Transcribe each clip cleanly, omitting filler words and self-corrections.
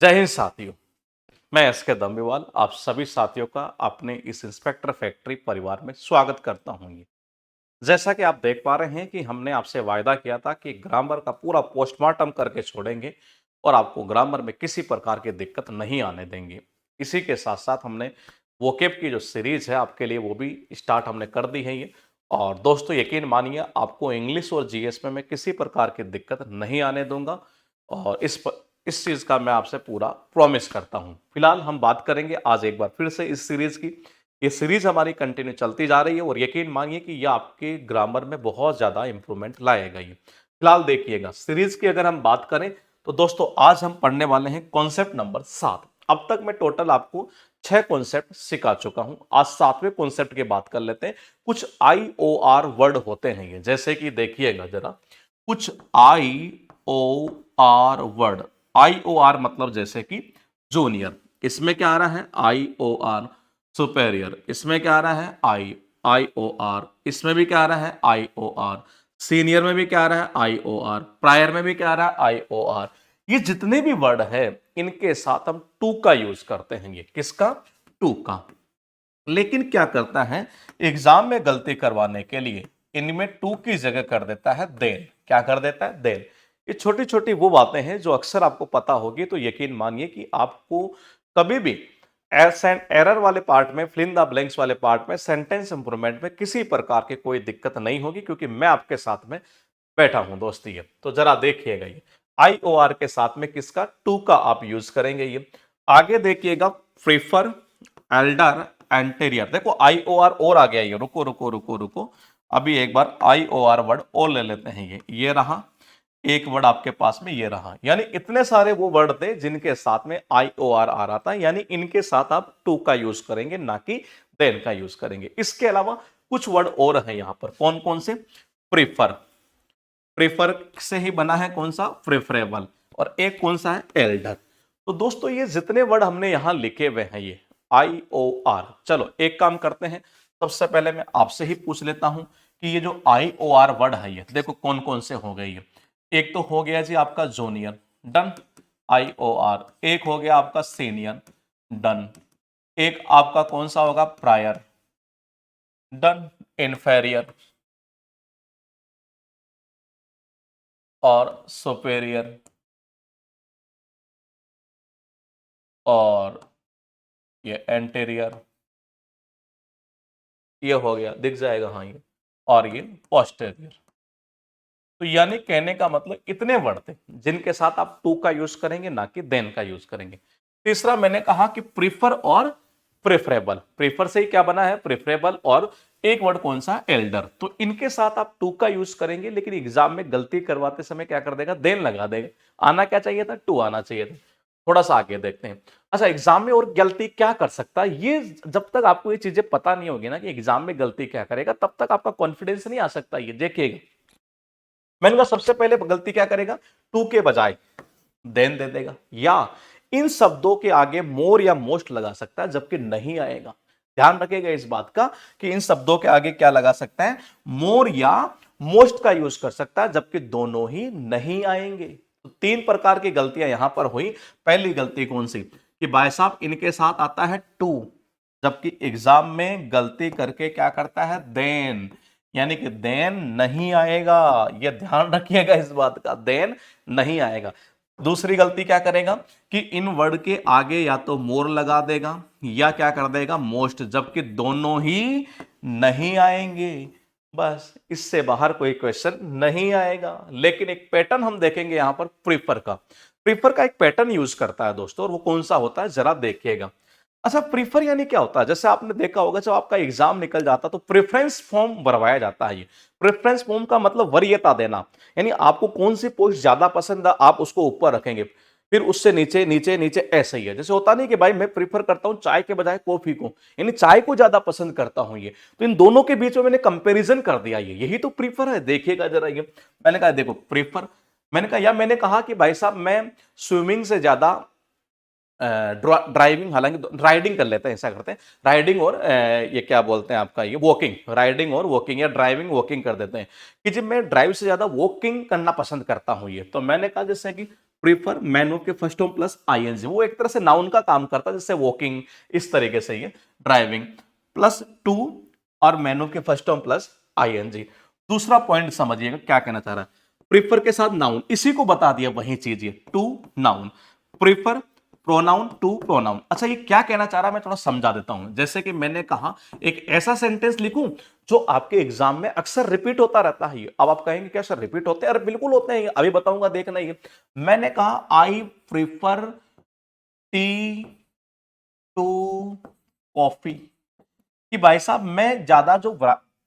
जय हिंद साथियों। मैं एस के दम्बीवाल आप सभी साथियों का अपने इस इंस्पेक्टर फैक्ट्री परिवार में स्वागत करता हूं। जैसा कि आप देख पा रहे हैं कि हमने आपसे वायदा किया था कि ग्रामर का पूरा पोस्टमार्टम करके छोड़ेंगे और आपको ग्रामर में किसी प्रकार की दिक्कत नहीं आने देंगे। इसी के साथ साथ हमने वोकेब की जो सीरीज है आपके लिए वो भी स्टार्ट हमने कर दी है ये। और दोस्तों यकीन मानिए आपको इंग्लिश और जीएस में मैं किसी प्रकार की दिक्कत नहीं आने दूंगा और इस चीज का मैं आपसे पूरा प्रॉमिस करता हूं। फिलहाल हम बात करेंगे आज एक बार फिर से इस सीरीज की। ये सीरीज हमारी कंटिन्यू चलती जा रही है और यकीन मानिए कि ये आपके ग्रामर में बहुत ज़्यादा इंप्रूवमेंट लाएगा ये। फिलहाल देखिएगा सीरीज की अगर हम बात करें तो दोस्तों आज हम पढ़ने वाले हैं कॉन्सेप्ट नंबर 7। अब तक मैं टोटल आपको 6 कॉन्सेप्ट सिखा चुका हूं। आज 7वें कॉन्सेप्ट की बात कर लेते हैं। कुछ IOR वर्ड होते हैं ये, जैसे कि देखिएगा जरा, कुछ IOR वर्ड। IOR मतलब जैसे कि जूनियर, इसमें क्या आ रहा है IOR। सुपेरियर, इसमें क्या आ रहा है IOR। इसमें भी क्या आ रहा है IOR। सीनियर में भी क्या आ रहा है IOR। प्रायर में भी क्या आ रहा है IOR। ये जितने भी वर्ड है इनके साथ हम टू का यूज करते हैं। ये किसका? टू का। लेकिन क्या करता है एग्जाम में गलती करवाने के लिए इनमें टू की जगह कर देता है देन। क्या कर देता है? देन। ये छोटी छोटी वो बातें हैं जो अक्सर आपको पता होगी, तो यकीन मानिए कि आपको कभी भी एरर वाले पार्ट में, फिल इन द ब्लैंक्स वाले पार्ट में, सेंटेंस इंप्रूवमेंट में किसी प्रकार की कोई दिक्कत नहीं होगी, क्योंकि मैं आपके साथ में बैठा हूं दोस्ती। ये तो जरा देखिएगा, ये IOR के साथ में किसका? टू का आप यूज करेंगे। ये आगे देखिएगा, प्रीफर, एल्डर, एंटेरियर। देखो IOR और आ गया। ये रुको रुको रुको रुको, अभी एक बार IOR वर्ड और ले लेते हैं। ये रहा एक वर्ड आपके पास में, ये रहा। यानी इतने सारे वो वर्ड थे जिनके साथ में IOR आ रहा था, यानी इनके साथ आप टू का यूज करेंगे, ना कि देन का यूज करेंगे। इसके अलावा कुछ वर्ड और हैं यहां पर। कौन कौन से? प्रीफर, प्रेफर से ही बना है कौन सा? प्रेफरेबल। और एक कौन सा है? एल्डर। तो दोस्तों ये जितने वर्ड हमने यहां लिखे हुए हैं ये IOR। चलो एक काम करते हैं, सबसे पहले मैं आपसे ही पूछ लेता हूं कि ये जो IOR वर्ड है ये देखो कौन कौन से हो गए। ये एक तो हो गया जी आपका जूनियर, डन, IOR। एक हो गया आपका सीनियर, डन। एक आपका कौन सा होगा? Prior, done. इनफेरियर और सुपेरियर और ये एंटेरियर। ये हो गया, दिख जाएगा हाँ ये। और ये पोस्टेरियर। तो यानी कहने का मतलब इतने वर्ड थे जिनके साथ आप टू का यूज करेंगे, ना कि देन का यूज करेंगे। तीसरा मैंने कहा कि प्रीफर और प्रेफरेबल। प्रीफर से ही क्या बना है? प्रेफरेबल। और एक वर्ड कौन सा? एल्डर। तो इनके साथ आप टू का यूज करेंगे, लेकिन एग्जाम में गलती करवाते समय क्या कर देगा? देन लगा देगा। आना क्या चाहिए था? टू आना चाहिए था। थोड़ा सा आगे देखते हैं। अच्छा, एग्जाम में और गलती क्या कर सकता है, ये जब तक आपको ये चीजें पता नहीं होगी ना कि एग्जाम में गलती क्या करेगा, तब तक आपका कॉन्फिडेंस नहीं आ सकता। ये देखिएगा, मैंने कहा सबसे पहले गलती क्या करेगा? टू के बजाय देन दे देगा, या इन शब्दों के आगे मोर या मोस्ट लगा सकता है, जबकि नहीं आएगा। ध्यान रखिएगा इस बात का कि इन शब्दों के आगे क्या लगा सकता है? मोर या मोस्ट का यूज कर सकता है, जबकि दोनों ही नहीं आएंगे। तो तीन प्रकार की गलतियां यहां पर हुई। पहली गलती कौन सी? कि भाई साहब इनके साथ आता है टू, जबकि एग्जाम में गलती करके क्या करता है? देन। यानी कि देन नहीं आएगा। यह ध्यान रखिएगा इस बात का, देन नहीं आएगा। दूसरी गलती क्या करेगा कि इन वर्ड के आगे या तो मोर लगा देगा या क्या कर देगा? मोस्ट, जबकि दोनों ही नहीं आएंगे। बस इससे बाहर कोई क्वेश्चन नहीं आएगा। लेकिन एक पैटर्न हम देखेंगे यहां पर, प्रीफर का। प्रीफर का एक पैटर्न यूज करता है दोस्तों, और वो कौन सा होता है जरा देखिएगा। अच्छा, प्रीफर यानी क्या होता है? जैसे आपने देखा होगा जब आपका एग्जाम निकल जाता तो प्रेफरेंस फॉर्म भरवाया जाता है। ये प्रेफरेंस फॉर्म का मतलब वरीयता देना, यानी आपको कौन सी पोस्ट ज्यादा पसंद है आप उसको ऊपर रखेंगे, फिर उससे नीचे नीचे नीचे, ऐसे ही है। जैसे होता नहीं कि भाई मैं प्रीफर करता हूं चाय के बजाय कॉफी को, यानी चाय को ज्यादा पसंद करता हूं। ये तो इन दोनों के बीच में मैंने कंपैरिजन कर दिया। ये यही तो प्रीफर है। देखिएगा जरा, ये मैंने कहा देखो प्रीफर, मैंने कहा, या मैंने कहा कि भाई साहब मैं स्विमिंग से ज्यादा ड्राइविंग, हालांकि राइडिंग कर लेते हैं, ऐसा करते हैं राइडिंग और ये क्या बोलते हैं आपका, ये वॉकिंग, राइडिंग और वॉकिंग, या ड्राइविंग वॉकिंग कर देते हैं कि जब मैं ड्राइव से ज्यादा वॉकिंग करना पसंद करता हूं। ये तो मैंने कहा जैसे कि प्रीफर मैन वर्ब के फर्स्ट फॉर्म प्लस आईएनजी, वो एक तरह से नाउन का काम करता है, जैसे वॉकिंग, इस तरीके से ये ड्राइविंग, प्लस टू और मैन वर्ब के फर्स्ट फॉर्म प्लस आईएनजी। दूसरा पॉइंट समझिएगा क्या कहना चाह रहा है, प्रीफर के साथ नाउन, इसी को बता दिया वही चीज ये, to noun, prefer pronoun to pronoun. अच्छा ये क्या कहना चाह रहा है मैं थोड़ा समझा देता हूं। जैसे कि मैंने कहा एक ऐसा सेंटेंस लिखूं जो आपके एग्जाम में अक्सर रिपीट होता रहता है। अब आप कहेंगे क्या सर रिपीट होते हैं? अरे बिल्कुल होते हैं, अभी बताऊंगा, देखना ही। मैंने कहा I prefer tea to coffee, कि भाई साहब मैं ज्यादा जो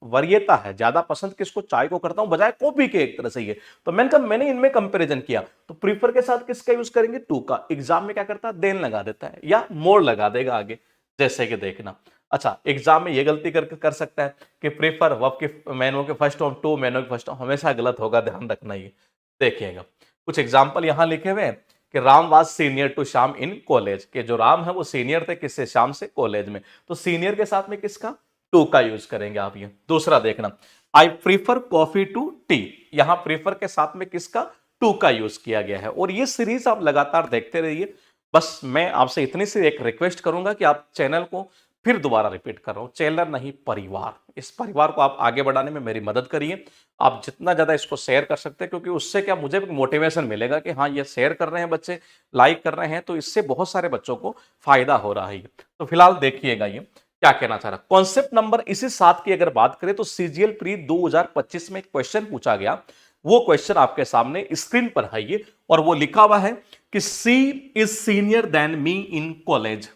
वरीयता है, ज्यादा पसंद किसको, चाय को करता हूं बजाय कॉफी के, एक तरह से ये। तो मैंने कहा मैंने इनमें कंपैरिजन किया, तो प्रीफर के साथ किसका यूज करेंगे, टू का। एग्जाम में क्या करता है, देन लगा देता है या मोर लगा देगा आगे, जैसे कि देखना। अच्छा एग्जाम में ये गलती कर सकता है कि प्रीफर वर्ब के मैनो के फर्स्ट फॉर्म टू, मैनो के फर्स्ट फॉर्म, हमेशा गलत होगा, ध्यान रखना ये। देखिएगा कुछ एग्जाम्पल यहां लिखे हुए हैं कि Ram was senior to Shyam in college, के जो राम है वो सीनियर थे किससे, श्याम से, कॉलेज में। तो सीनियर के साथ में किसका, टू का यूज करेंगे आप ये। दूसरा देखना, I prefer coffee to tea, यहां प्रीफर के साथ में किसका, टू का यूज किया गया है। और ये सीरीज आप लगातार देखते रहिए। बस मैं आपसे इतनी सी एक रिक्वेस्ट करूंगा कि आप चैनल को फिर दोबारा रिपीट कर रहा हूं, चैनल नहीं परिवार, इस परिवार को आप आगे बढ़ाने में मेरी मदद करिए। आप जितना ज्यादा इसको शेयर कर सकते हैं, क्योंकि उससे क्या मुझे मोटिवेशन मिलेगा कि हाँ ये शेयर कर रहे हैं बच्चे, लाइक कर रहे हैं, तो इससे बहुत सारे बच्चों को फायदा हो रहा है। तो फिलहाल देखिएगा ये क्या कहना चाह रहा है। कॉन्सेप्ट नंबर इसी 7 की अगर बात करें तो सीजीएल प्री 2025 में एक क्वेश्चन पूछा गया। वो क्वेश्चन आपके सामने स्क्रीन पर है ये, और वो लिखा हुआ है कि C is senior than me in college.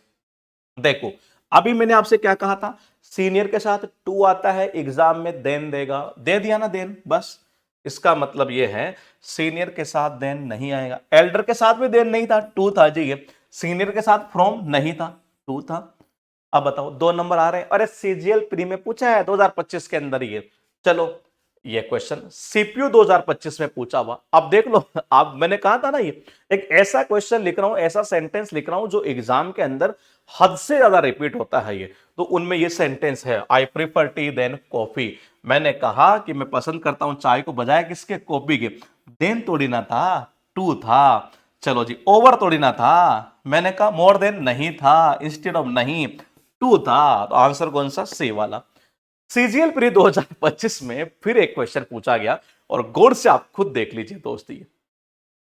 देखो अभी मैंने आपसे क्या कहा था, सीनियर के साथ टू आता है, एग्जाम में देन देगा, दे दिया ना देन, बस इसका मतलब ये है सीनियर के साथ देन नहीं आएगा। एल्डर के साथ भी देन नहीं था, टू था जी ये। सीनियर के साथ फ्रॉम नहीं था, टू था। अब बताओ 2 नंबर आ रहे हैं। अरे सीजीएल प्री में पूछा है 2025 के अंदर ये। चलो ये क्वेश्चन सीपीयू 2025 में पूछा हुआ, अब देख लो। आप मैंने कहा था ना ये एक ऐसा क्वेश्चन लिख रहा हूं, ऐसा सेंटेंस लिख रहा हूं जो एग्जाम के अंदर हद से ज्यादा रिपीट होता है ये। तो उनमें ये सेंटेंस है, I prefer tea than coffee. मैंने कहा कि मैं पसंद करता हूं चाय को बजाय किसके, कॉफी के। देन थोड़ी ना था, टू था। चलो जी ओवर थोड़ी ना था, मैंने कहा मोर देन नहीं था, इंस्टेड ऑफ नहीं टू था। तो आंसर कौन सा, सी वाला। सीजीएल प्री 2025 में फिर एक क्वेश्चन पूछा गया, और गौर से आप खुद देख लीजिए दोस्त। ये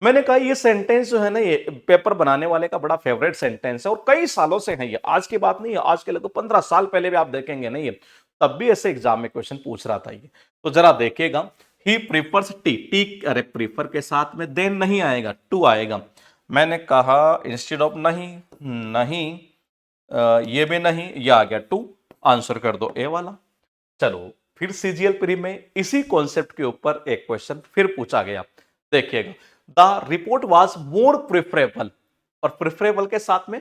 मैंने कहा ये सेंटेंस जो है ना, ये पेपर बनाने वाले का बड़ा फेवरेट सेंटेंस है, और कई सालों से है ये, आज की बात नहीं है, आज के लगभग 15 साल पहले भी आप देखेंगे ना ये, तब भी ऐसे एग्जाम में क्वेश्चन पूछ रहा था ये। तो जरा देखिएगा, ही प्रीफर्स टी, टी अरे प्रीफर के साथ में देन नहीं आएगा, टू आएगा। मैंने कहा इंस्टेड ऑफ नहीं, नहीं ये भी नहीं, ये आ गया टू, आंसर कर दो ए वाला। चलो फिर सीजीएल प्री में इसी कॉन्सेप्ट के ऊपर एक क्वेश्चन फिर पूछा गया। देखिएगा, the report was more preferable, और प्रिफरेबल के साथ में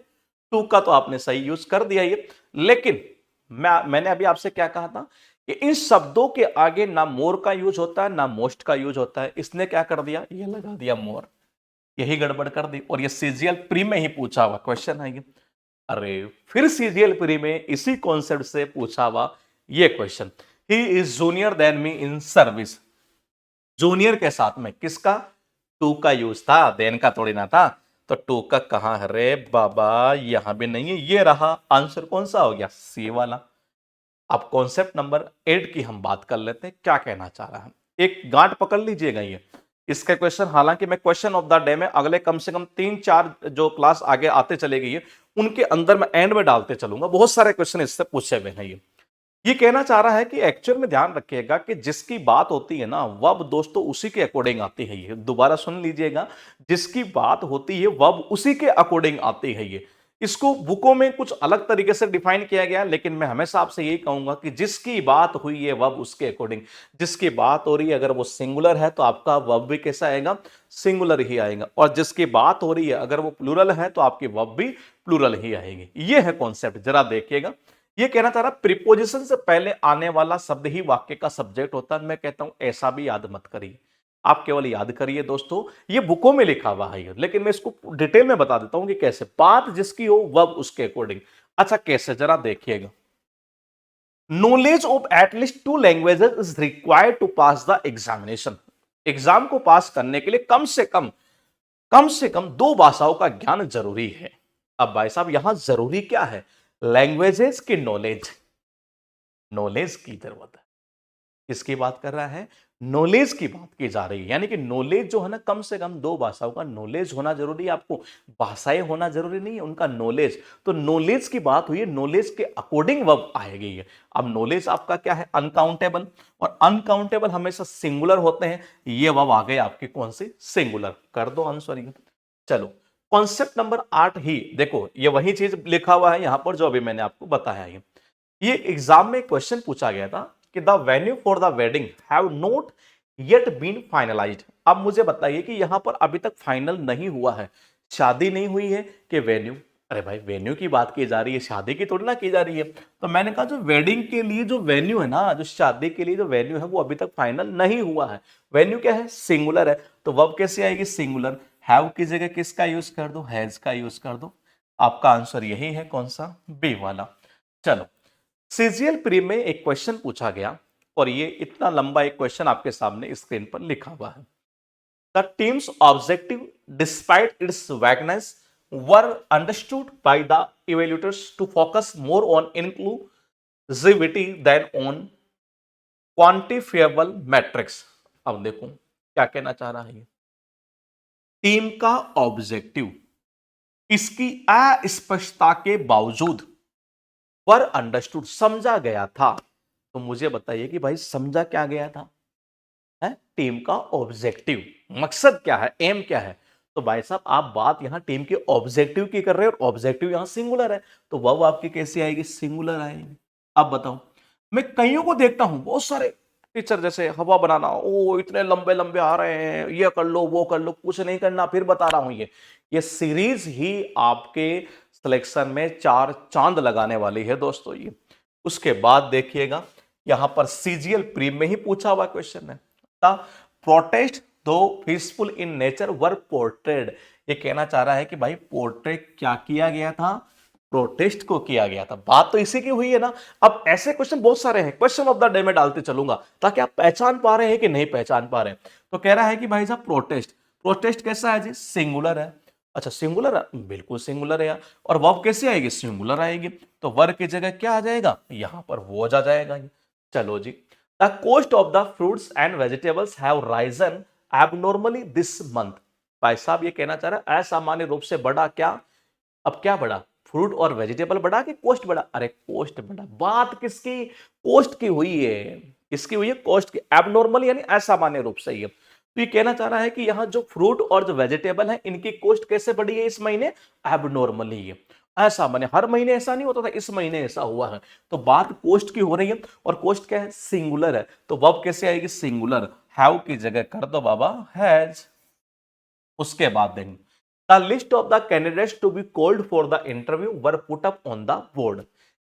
टू का तो आपने सही यूज कर दिया ये। लेकिन मैंने अभी आपसे क्या कहा था कि इन शब्दों के आगे ना मोर का यूज होता है ना मोस्ट का यूज होता है। इसने क्या कर दिया, ये लगा दिया मोर, यही गड़बड़ कर दी। और ये सीजीएल प्री में ही पूछा हुआ क्वेश्चन है ये। अरे फिर सीजीएल प्री में इसी कॉन्सेप्ट से पूछा हुआ ये question, he is junior then me in service. Junior के साथ में किसका, टू का यूज था, देन का थोड़ी ना था। तो टू का कहां है रे बाबा, यहां भी नहीं है, ये रहा। आंसर कौन सा हो गया, सी वाला। अब कॉन्सेप्ट नंबर 8 की हम बात कर लेते हैं, क्या कहना चाह रहा है। एक गांठ पकड़ लीजिएगा ये, इसका क्वेश्चन, हालांकि मैं क्वेश्चन ऑफ द डे में अगले कम से कम 3-4 जो क्लास आगे आते चले गई है, उनके अंदर मैं एंड में डालते चलूंगा। बहुत सारे क्वेश्चन इससे पूछे हुए हैं ये कहना चाह रहा है कि एक्चुअल में ध्यान रखिएगा कि जिसकी बात होती है ना, वब दोस्तों उसी के अकॉर्डिंग आती है ये। दोबारा सुन लीजिएगा, जिसकी बात होती है वब उसी के अकॉर्डिंग आती है ये। इसको बुकों में कुछ अलग तरीके से डिफाइन किया गया, लेकिन मैं हमेशा आपसे यही कहूंगा कि जिसकी बात हुई है वब उसके अकॉर्डिंग। जिसकी बात हो रही है अगर वो सिंगुलर है तो आपका वब भी कैसा आएगा, सिंगुलर ही आएगा। और जिसकी बात हो रही है अगर वो प्लूरल है तो आपकी वब भी प्लूरल ही आएगी। ये है कॉन्सेप्ट, जरा देखिएगा। ये कहना चाह रहा, प्रीपोजिशन से पहले आने वाला शब्द ही वाक्य का सब्जेक्ट होता है। मैं कहता हूं ऐसा भी याद मत करिए, आप केवल याद करिए दोस्तों, ये बुकों में लिखा हुआ है, लेकिन मैं इसको डिटेल में बता देता हूं कि कैसे। बात जिसकी हो वब उसके अकॉर्डिंग। अच्छा कैसे, जरा देखिएगा। Knowledge of at least 2 languages is required to pass the examination. Exam को पास करने के लिए कम से कम कम से कम 2 भाषाओं का ज्ञान जरूरी है। अब भाई साहब यहां जरूरी क्या है? लैंग्वेजेस की नॉलेज, नॉलेज की जरूरत है। किसकी बात कर रहा है? नॉलेज की बात की जा रही है। यानी कि नॉलेज जो है ना, कम से कम 2 भाषाओं का नॉलेज होना जरूरी है। आपको भाषाएं होना जरूरी नहीं है, उनका नॉलेज। तो नॉलेज की बात हुई है, नॉलेज के अकॉर्डिंग वर्ब आएगी ये। अब नॉलेज आपका क्या है? अनकाउंटेबल, और अनकाउंटेबल हमेशा सिंगुलर होते हैं। ये वर्ब आ गए आपके कौन से? सिंगुलर। कर दो आंसर ये। चलो, कॉन्सेप्ट नंबर 8 ही देखो, ये वही चीज लिखा हुआ है यहां पर जो अभी मैंने आपको बताया है। ये एग्जाम में क्वेश्चन पूछा गया था कि the venue for the wedding have not yet been finalised. अब मुझे बताइए कि यहां पर अभी तक फाइनल नहीं हुआ है, शादी नहीं हुई है कि वेन्यू? अरे भाई, वेन्यू की बात की जा रही है, शादी की थोड़ी ना की जा रही है। तो मैंने कहा जो वेडिंग के लिए जो वेन्यू है ना, जो शादी के लिए जो वेन्यू है, वो अभी तक फाइनल नहीं हुआ है। वेन्यू क्या है? सिंगुलर है। तो वर्ब कैसे आएगी? सिंगुलर। हैव की जगह किसका यूज कर दो? हैज का यूज कर दो। आपका आंसर यही है, कौन सा? बी वाला। चलो, सीजीएल प्री में एक क्वेश्चन पूछा गया, और ये इतना लंबा एक क्वेश्चन आपके सामने स्क्रीन पर लिखा हुआ है। The team's objective despite its vagueness were understood by the evaluators to focus more on inclusivity than on quantifiable metrics. अब देखो क्या कहना चाह रहा है ये। टीम का ऑब्जेक्टिव इसकी अस्पष्टता के बावजूद पर अंडरस्टूड समझा गया था। तो मुझे बताइए कि भाई समझा क्या गया था? है टीम का ऑब्जेक्टिव, मकसद क्या है, एम क्या है? तो भाई साहब आप बात यहां टीम के ऑब्जेक्टिव की कर रहे हैं, और ऑब्जेक्टिव यहां सिंगुलर है, तो वह आपकी कैसी आएगी? सिंगुलर आएगी। अब बताओ, मैं कईयों को देखता हूं, बहुत सारे टीचर जैसे हवा बनाना, ओ इतने लंबे लंबे आ रहे हैं, ये कर लो वो कर लो, कुछ नहीं करना। फिर बता रहा हूं, ये सीरीज ही आपके सिलेक्शन में 4 चांद लगाने वाली है दोस्तों ये। उसके बाद देखिएगा, यहां पर सीजीएल प्री में ही पूछा हुआ क्वेश्चन है। प्रोटेस्ट दो peaceful in nature were portrayed. ये कहना चाह रहा है कि भाई पोर्ट्रेट क्या किया गया था? प्रोटेस्ट को किया गया था। बात तो इसी की हुई है ना। अब ऐसे क्वेश्चन बहुत सारे हैं, क्वेश्चन ऑफ द डे में डालते चलूंगा ताकि आप पहचान पा रहे हैं कि नहीं पहचान पा रहे हैं। तो कह रहा है कि भाई साहब प्रोटेस्ट, प्रोटेस्ट कैसा है जी? सिंगुलर है। अच्छा सिंगुलर है, बिल्कुल सिंगुलर है यार। और वर्ब कैसे आएगी? सिंगुलर आएगी। तो वर्ब की जगह क्या आ जाएगा? यहां पर वॉज आ जाएगा। चलो जी, the cost of the fruits and vegetables have risen abnormally this month. भाई साहब ये कहना चाह रहा है असामान्य रूप से बढ़ा क्या? अब क्या बढ़ा? फ्रूट और वेजिटेबल बढ़ा कि कॉस्ट बढ़ा? अरे कॉस्ट बढ़ा। बात किसकी? कॉस्ट की हुई है। किसकी हुई है? कॉस्ट की। एबनॉर्मल यानी असामान्य रूप से। ये तो ये कहना चाह रहा है कि यहाँ जो फ्रूट और जो वेजिटेबल है, इनकी कॉस्ट कैसे बढ़ी है इस महीने? एबनॉर्मली है, असामान्य। हर महीने ऐसा नहीं होता था, इस महीने ऐसा हुआ है। तो बात कॉस्ट की हो रही है, और कॉस्ट क्या है? सिंगुलर है। तो वर्ब कैसे आएगी? सिंगुलर। हैव की जगह कर दो बाबा हैज। उसके बाद देंगे the list of the candidates to be called for the interview were put up on the board.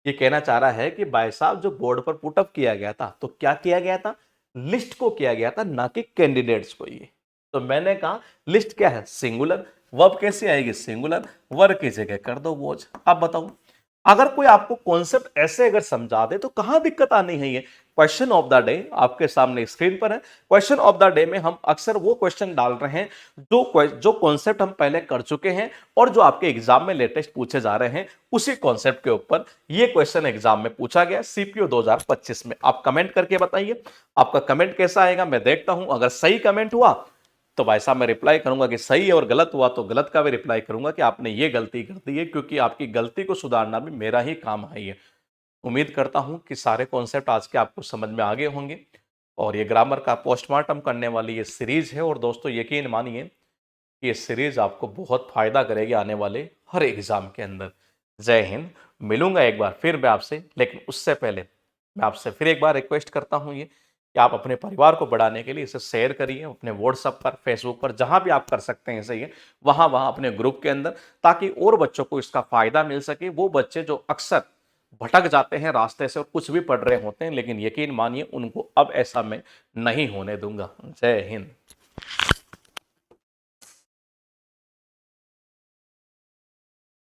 ये कहना चाह रहा है कि भाई साहब जो बोर्ड पर पुट अप किया गया था, तो क्या किया गया था? लिस्ट को किया गया था, ना कि कैंडिडेट्स को। ये तो मैंने कहा लिस्ट क्या है? सिंगुलर। वर्ब कैसे आएगी? सिंगुलर। वर्ब की जगह कर दो वॉच। अब बताओ, अगर कोई आपको कॉन्सेप्ट ऐसे अगर समझा दे तो कहां दिक्कत आनी है? ये क्वेश्चन ऑफ द डे आपके सामने स्क्रीन पर है। क्वेश्चन ऑफ द डे में हम अक्सर वो क्वेश्चन डाल रहे हैं जो कॉन्सेप्ट हम पहले कर चुके हैं, और जो आपके एग्जाम में लेटेस्ट पूछे जा रहे हैं, उसी कॉन्सेप्ट के ऊपर ये क्वेश्चन एग्जाम में पूछा गया सीपीओ 2025 में। आप कमेंट करके बताइए आपका कमेंट कैसा आएगा, मैं देखता हूं। अगर सही कमेंट हुआ तो भाई साहब मैं रिप्लाई करूंगा कि सही है, और गलत हुआ तो गलत का भी रिप्लाई करूंगा कि आपने ये गलती कर दी है, क्योंकि आपकी गलती को सुधारना भी मेरा ही काम है। ये उम्मीद करता हूं कि सारे कॉन्सेप्ट आज के आपको समझ में आ गए होंगे, और ये ग्रामर का पोस्टमार्टम करने वाली ये सीरीज है। और दोस्तों यकीन मानिए कि ये सीरीज आपको बहुत फायदा करेगी आने वाले हर एग्जाम के अंदर। जय हिंद। मिलूंगा एक बार फिर मैं आपसे, लेकिन उससे पहले मैं आपसे फिर एक बार रिक्वेस्ट करता हूं ये कि आप अपने परिवार को बढ़ाने के लिए इसे शेयर करिए अपने व्हाट्सएप पर, फेसबुक पर, जहां भी आप कर सकते हैं इसे, ये वहां वहां अपने ग्रुप के अंदर, ताकि और बच्चों को इसका फायदा मिल सके। वो बच्चे जो अक्सर भटक जाते हैं रास्ते से और कुछ भी पढ़ रहे होते हैं, लेकिन यकीन मानिए उनको अब ऐसा मैं नहीं होने दूंगा। जय हिंद।